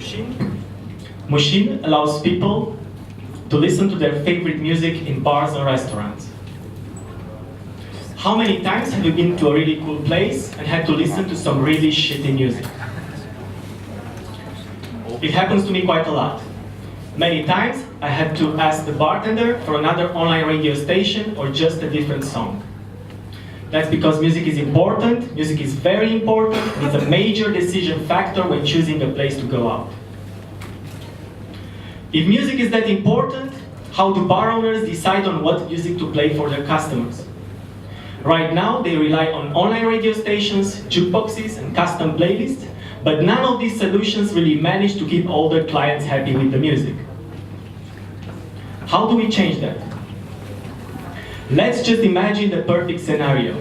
Mushin. Mushin allows people to listen to their favorite music in bars and restaurants. How many times have you been to a really cool place and had to listen to some really shitty music? It happens to me quite a lot. Many times I had to ask the bartender for another online radio station or just a different song. That's because music is important, music is very important, and it's a major decision factor when choosing a place to go out. If music is that important, how do bar owners decide on what music to play for their customers? Right now, they rely on online radio stations, jukeboxes, and custom playlists, but none of these solutions really manage to keep all their clients happy with the music. How do we change that? Let's just imagine the perfect scenario.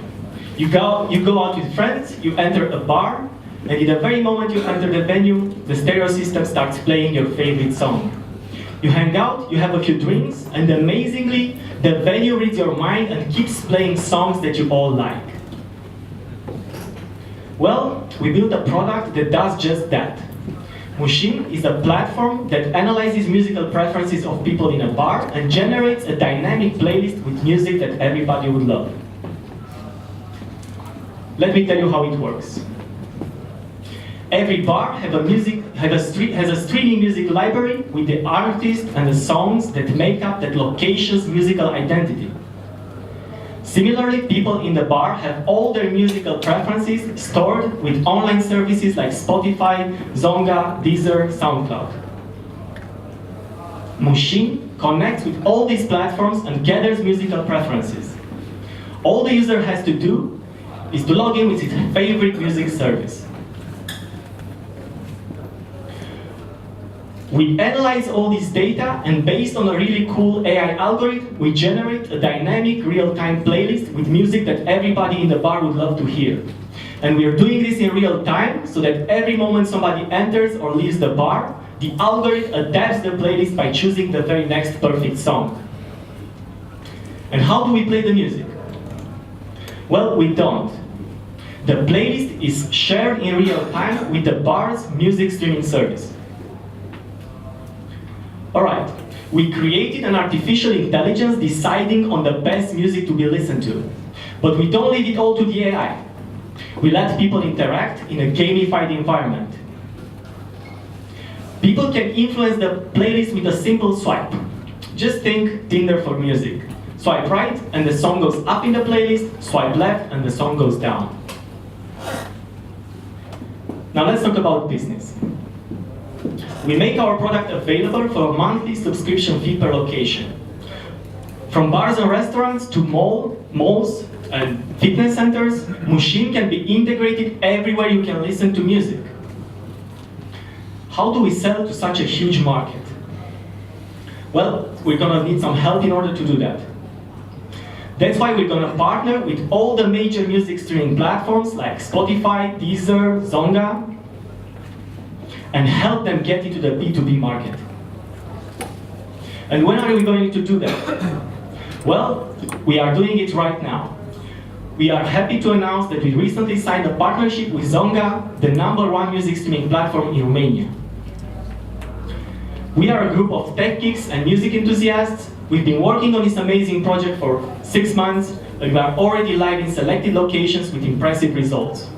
You go out with friends, you enter a bar, and in the very moment you enter the venue, the stereo system starts playing your favorite song. You hang out, you have a few drinks, and amazingly, the venue reads your mind and keeps playing songs that you all like. Well, we built a product that does just that. Mushin is a platform that analyzes musical preferences of people in a bar and generates a dynamic playlist with music that everybody would love. Let me tell you how it works. Every bar has a streaming music library with the artist and the songs that make up that location's musical identity. Similarly, people in the bar have all their musical preferences stored with online services like Spotify, Zonga, Deezer, SoundCloud. Mushin connects with all these platforms and gathers musical preferences. All the user has to do is to log in with his favorite music service. We analyze all this data, and based on a really cool AI algorithm, we generate a dynamic real-time playlist with music that everybody in the bar would love to hear. And we are doing this in real time, so that every moment somebody enters or leaves the bar, the algorithm adapts the playlist by choosing the very next perfect song. And how do we play the music? Well, we don't. The playlist is shared in real time with the bar's music streaming service. Alright, we created an artificial intelligence deciding on the best music to be listened to. But we don't leave it all to the AI. We let people interact in a gamified environment. People can influence the playlist with a simple swipe. Just think Tinder for music. Swipe right and the song goes up in the playlist, swipe left and the song goes down. Now let's talk about business. We make our product available for a monthly subscription fee per location. From bars and restaurants to malls and fitness centers, Mushin can be integrated everywhere you can listen to music. How do we sell to such a huge market? Well, we're gonna need some help in order to do that. That's why we're gonna partner with all the major music streaming platforms like Spotify, Deezer, Zonga, and help them get into the B2B market. And when are we going to do that? Well, we are doing it right now. We are happy to announce that we recently signed a partnership with Zonga, the #1 music streaming platform in Romania. We are a group of tech geeks and music enthusiasts. We've been working on this amazing project for 6 months, and we are already live in selected locations with impressive results.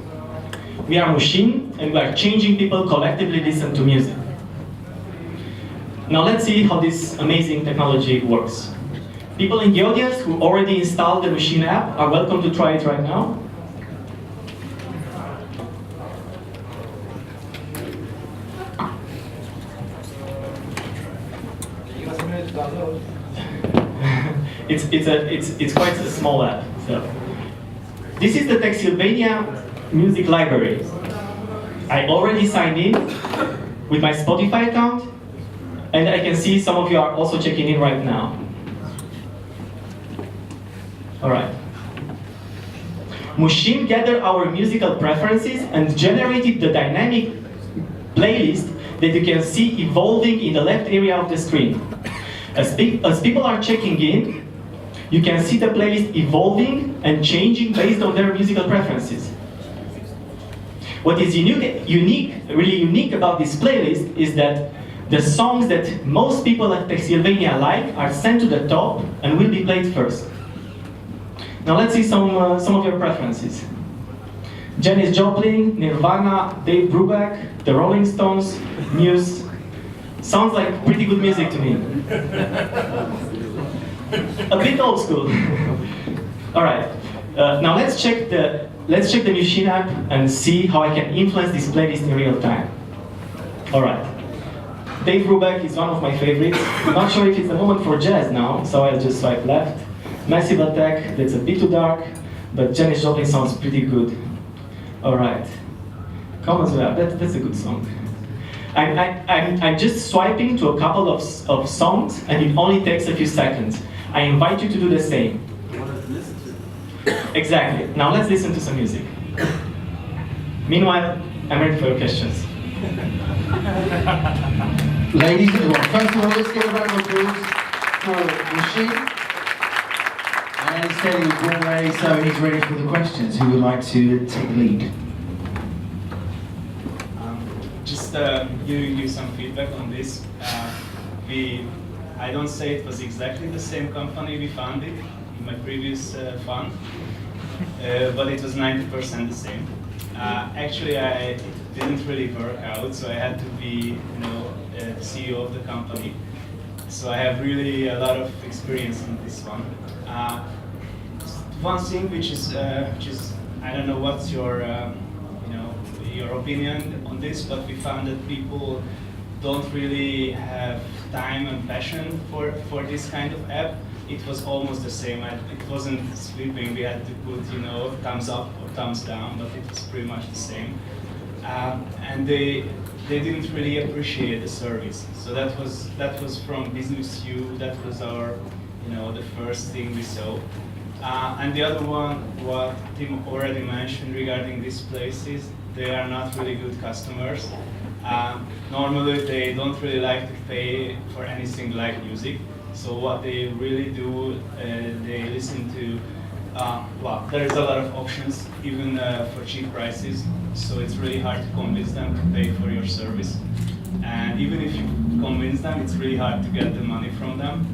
We are Mushin, and we are changing people collectively listen to music. Now let's see how this amazing technology works. People in the audience who already installed the Mushin app are welcome to try it right now. It's quite a small app. So, this is the Texylvania music library. I already signed in with my Spotify account, and I can see some of you are also checking in right now. Alright. Mushin gathered our musical preferences and generated the dynamic playlist that you can see evolving in the left area of the screen. As people are checking in, you can see the playlist evolving and changing based on their musical preferences. What is really unique about this playlist is that the songs that most people at Pennsylvania like are sent to the top and will be played first. Now let's see some of your preferences. Janis Joplin, Nirvana, Dave Brubeck, the Rolling Stones, Muse. Sounds like pretty good music to me. A bit old school. All right. Now let's check the Mushin app and see how I can influence this playlist in real time. All right. Dave Brubeck is one of my favorites. I'm not sure if it's the moment for jazz now, so I'll just swipe left. Massive Attack, that's a bit too dark, but Janis Joplin sounds pretty good. All right. Come as well. That's a good song. I'm just swiping to a couple of songs, and it only takes a few seconds. I invite you to do the same. You want to listen to? Exactly. Now let's listen to some music. Meanwhile, I'm ready for your questions. Ladies and gentlemen, first of all, let's give a round of applause for Mushin. And he's standing with Paul Ray, so he's ready for the questions. Who would like to take the lead? Just giving you some feedback on this. I don't say it was exactly the same company we founded in my previous fund, but it was 90% the same. Actually, it didn't really work out, so I had to be, the CEO of the company. So I have really a lot of experience in this one. One thing which is I don't know what's your your opinion on this, but we found that people don't really have time and passion for this kind of app. It was almost the same. It wasn't sweeping. We had to put thumbs up or thumbs down, but it was pretty much the same. And they didn't really appreciate the service. So that was from Business U. That was our the first thing we saw. And the other one, what Tim already mentioned regarding these places, they are not really good customers. Normally, they don't really like to pay for anything like music. So what they really do, they listen to, there's a lot of options, even for cheap prices. So it's really hard to convince them to pay for your service. And even if you convince them, it's really hard to get the money from them.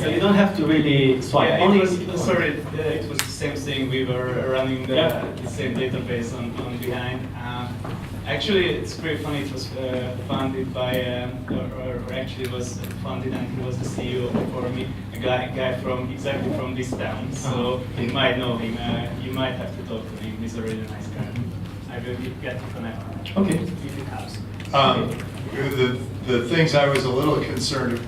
So you don't have to really swipe. Yeah, it was the same thing. We were running the same database on behind. Actually, it's pretty funny. It was funded by, or actually was funded, and he was the CEO before me. A guy exactly from this town. So you might know him. You might have to talk to him. He's a really nice guy. I will get to connect. Okay. If it helps. The things I was a little concerned.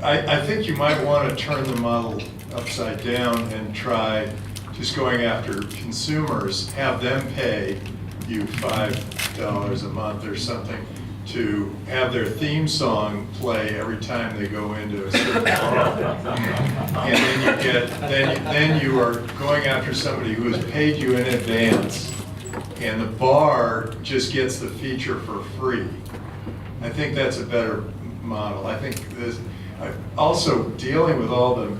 I think you might want to turn the model upside down and try just going after consumers, have them pay you $5 a month or something to have their theme song play every time they go into a certain bar. And then you are going after somebody who has paid you in advance, and the bar just gets the feature for free. I think that's a better model. I think this. Also, dealing with all the,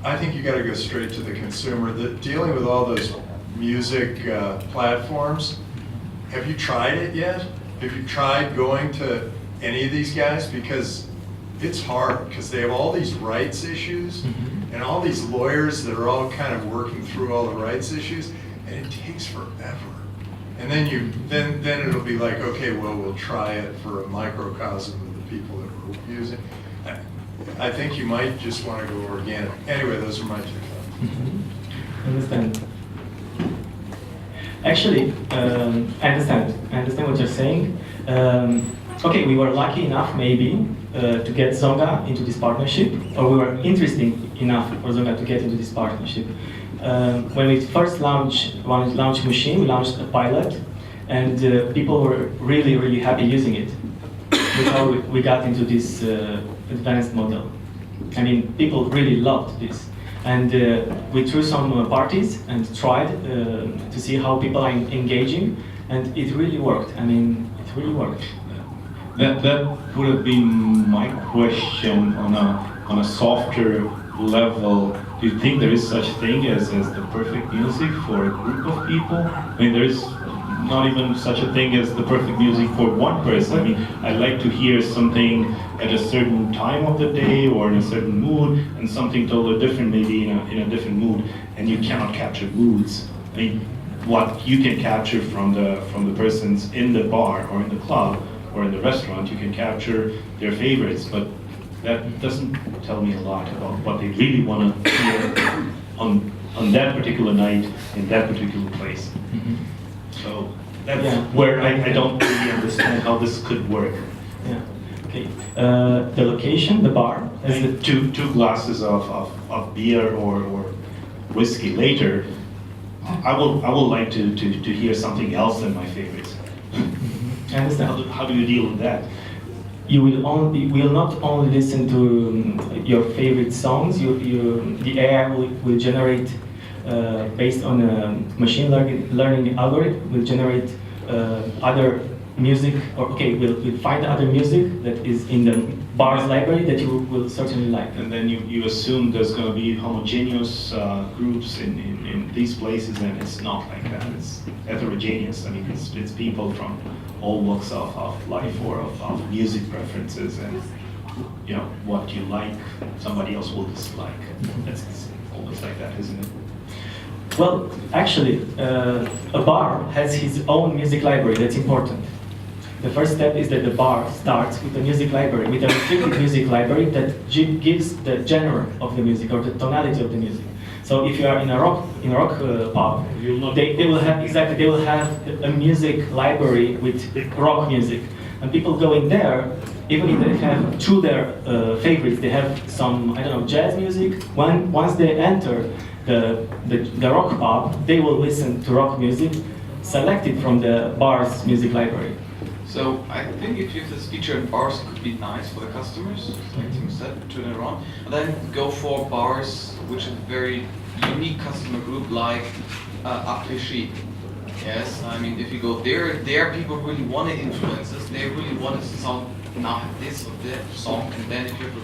I think you got to go straight to the consumer. Dealing with all those music platforms, have you tried it yet? Have you tried going to any of these guys? Because it's hard, because they have all these rights issues and all these lawyers that are all kind of working through all the rights issues, and it takes forever. And then then it'll be like, okay, well, we'll try it for a microcosm of the people that we're using. I think you might just want to go organic. Anyway, those are my 2 thoughts. Understand. Actually, I understand what you're saying. Okay, we were lucky enough maybe to get Zonga into this partnership, or we were interesting enough for Zonga to get into this partnership. When we first launched Mushin, we launched a pilot, and people were really happy using it. That's how we got into this advanced model. I mean, people really loved this. And we threw some parties and tried to see how people are engaging, and it really worked. I mean, it really worked. That would have been my question on a softer level. Do you think there is such thing as the perfect music for a group of people? I mean, there is not even such a thing as the perfect music for one person. I mean, I like to hear something at a certain time of the day or in a certain mood, and something totally different maybe in a different mood. And you cannot capture moods. I mean, what you can capture from the persons in the bar or in the club or in the restaurant, you can capture their favorites, but that doesn't tell me a lot about what they really want to hear on that particular night in that particular place. So that's where I don't really understand how this could work. Yeah. Okay. The location, the bar, is And two glasses of beer or whiskey later, I would like to hear something else than my favorites. I understand. How do you deal with that? You will not only listen to your favorite songs. The AI will generate based on a machine learning algorithm will generate other music, or we'll find other music that is in the bar's library that you will certainly like. And then you assume there's going to be homogeneous groups in these places, and it's not like that. It's heterogeneous. I mean, it's people from all walks of life or of music preferences, and you know what you like, somebody else will dislike. It's always like that, isn't it? Well, actually, a bar has his own music library. That's important. The first step is that the bar starts with a music library, with a restricted music library that gives the genre of the music or the tonality of the music. So if you are in a rock pub, they will have a music library with rock music, and people going there, even if they have their favorites, they have some jazz music. Once they enter the rock pub, they will listen to rock music selected from the bar's music library. So I think if you have this feature in bars, it could be nice for the customers, like Tim said, turn it around. And then go for bars, which is a very unique customer group, like après-ski. Yes, I mean, if you go there people really want to influence us. They really want to sound not this or that song, and then if you have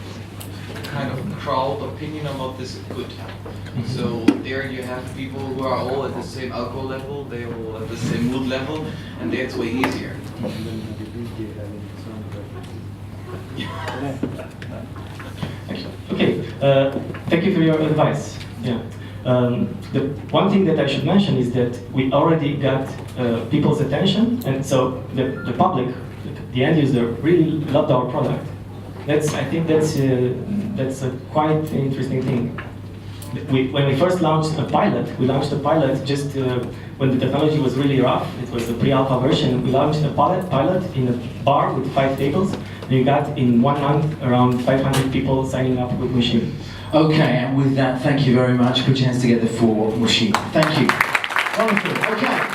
a kind of crowd opinion about this, it could. So there you have people who are all at the same alcohol level, they are all at the same mood level, and that's way easier. Okay, thank you for your advice. Yeah. The one thing that I should mention is that we already got people's attention, and so the public, the end user, really loved our product. I think that's a quite interesting thing. When we first launched a pilot, just when the technology was really rough. It was a pre-alpha version. We launched a pilot in a bar with 5 tables. And we got in 1 month around 500 people signing up with Mushin. Okay, and with that, thank you very much. Put your hands together for Mushin. Thank you. Wonderful. Okay.